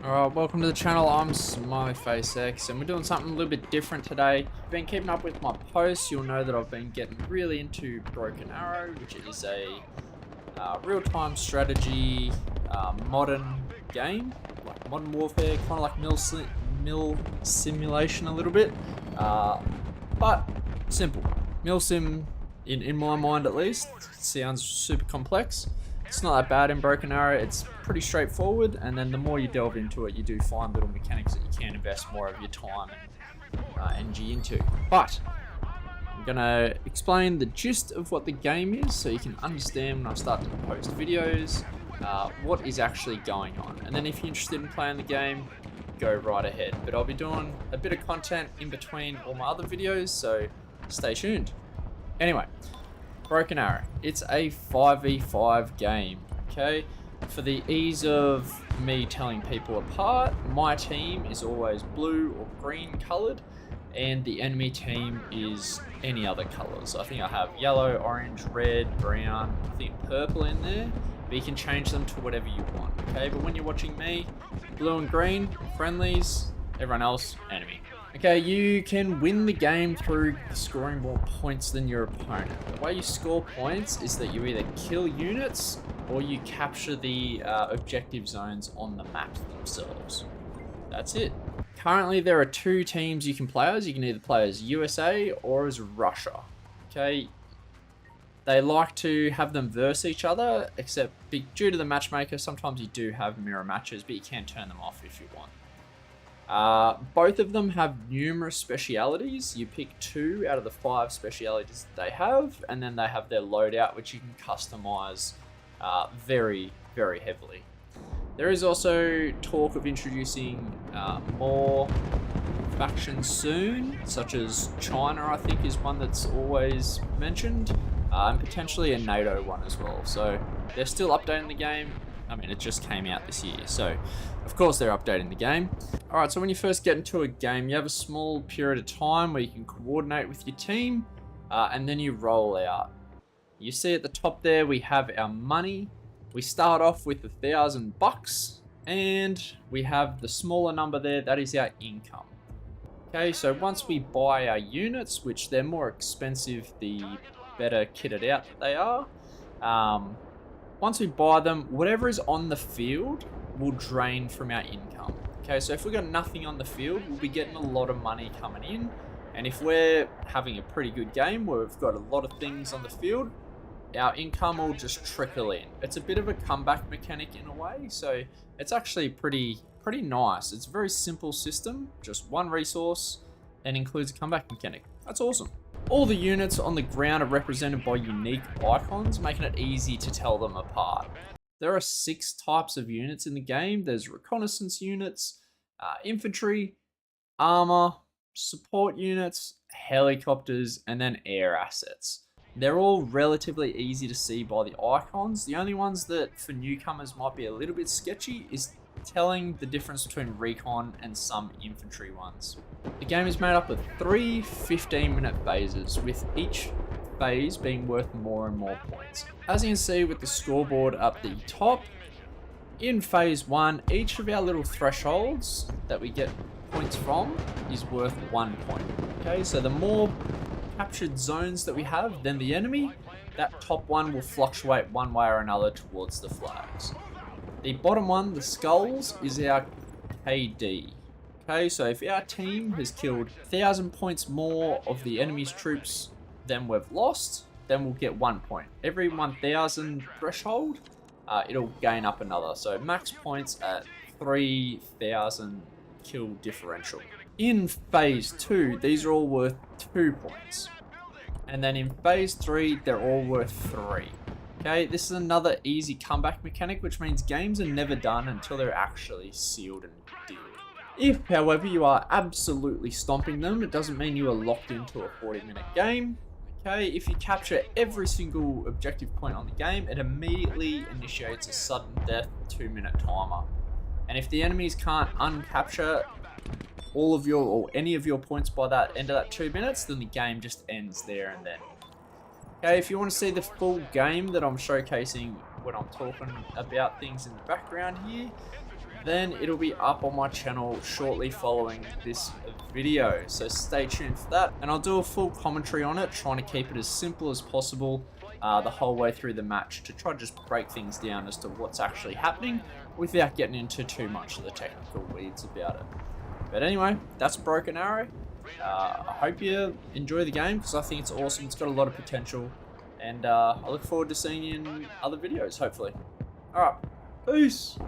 Alright, welcome to the channel. I'm SmileyFaceX and we're doing something a little bit different today. If you've been keeping up with my posts, you'll know that I've been getting really into Broken Arrow, which is a real-time strategy modern game, like Modern Warfare, kind of like Mill Simulation a little bit, but simple. Mill Sim, in my mind at least, sounds super complex. It's not that bad in Broken Arrow, it's pretty straightforward, and then the more you delve into it, you do find little mechanics that you can invest more of your time and energy into. But I'm gonna explain the gist of what the game is so you can understand when I start to post videos, what is actually going on. And then if you're interested in playing the game, go right ahead. But I'll be doing a bit of content in between all my other videos, so stay tuned. Anyway. Broken Arrow. It's a 5v5 game, okay? For the ease of me telling people apart, my team is always blue or green colored, and the enemy team is any other colors. I think I have yellow, orange, red, brown, I think purple in there, but you can change them to whatever you want, okay? But when you're watching me, blue and green, friendlies, everyone else, enemy. Okay, you can win the game through scoring more points than your opponent. The way you score points is that you either kill units or you capture the objective zones on the map themselves. That's it. Currently, there are two teams you can play as. You can either play as USA or as Russia. Okay, they like to have them verse each other, except due to the matchmaker, sometimes you do have mirror matches, but you can turn them off if you want. Both of them have numerous specialities. You pick 2 out of the 5 specialities that they have, and then they have their loadout, which you can customize very, very heavily. There is also talk of introducing more factions soon, such as China, I think, is one that's always mentioned, and potentially a NATO one as well. So they're still updating the game. I mean, it just came out this year, so of course they're updating the game. Alright, so when you first get into a game, you have a small period of time where you can coordinate with your team, and then you roll out. You see at the top there, we have our money. We start off with $1,000, and we have the smaller number there, that is our income. Okay, so once we buy our units, which they're more expensive the better kitted out that they are, once we buy them, whatever is on the field will drain from our income. Okay, so if we've got nothing on the field, we'll be getting a lot of money coming in. And if we're having a pretty good game where we've got a lot of things on the field, our income will just trickle in. It's a bit of a comeback mechanic in a way, so it's actually pretty nice. It's a very simple system, just one resource, and includes a comeback mechanic. That's awesome. All the units on the ground are represented by unique icons, making it easy to tell them apart. There are 6 types of units in the game. There's reconnaissance units, infantry, armor, support units, helicopters, and then air assets. They're all relatively easy to see by the icons. The only ones that for newcomers might be a little bit sketchy is telling the difference between recon and some infantry ones. The game is made up of 3 15-minute phases, with each phase being worth more and more points. As you can see with the scoreboard up the top, in phase 1, each of our little thresholds that we get points from is worth 1 point. Okay, so the more captured zones that we have than the enemy, that top one will fluctuate one way or another towards the flags. The bottom one, the skulls, is our KD. Okay, so if our team has killed 1,000 points more of the enemy's troops than we've lost, then we'll get 1 point. Every 1,000 threshold, it'll gain up another. So max points at 3,000 kill differential. In phase 2, these are all worth 2 points. And then in phase 3, they're all worth 3. Okay, this is another easy comeback mechanic, which means games are never done until they're actually sealed and dealed. If, however, you are absolutely stomping them, it doesn't mean you are locked into a 40-minute game. Okay, if you capture every single objective point on the game, it immediately initiates a sudden death 2-minute timer. And if the enemies can't uncapture all of your or any of your points by that end of that 2 minutes, then the game just ends there and then. Okay, if you want to see the full game that I'm showcasing when I'm talking about things in the background here, then it'll be up on my channel shortly following this video. So stay tuned for that, and I'll do a full commentary on it, trying to keep it as simple as possible the whole way through the match, to try to just break things down as to what's actually happening without getting into too much of the technical weeds about it. But anyway, that's Broken Arrow. I hope you enjoy the game, because I think it's awesome. It's got a lot of potential, and I look forward to seeing you in other videos, hopefully. Alright, peace!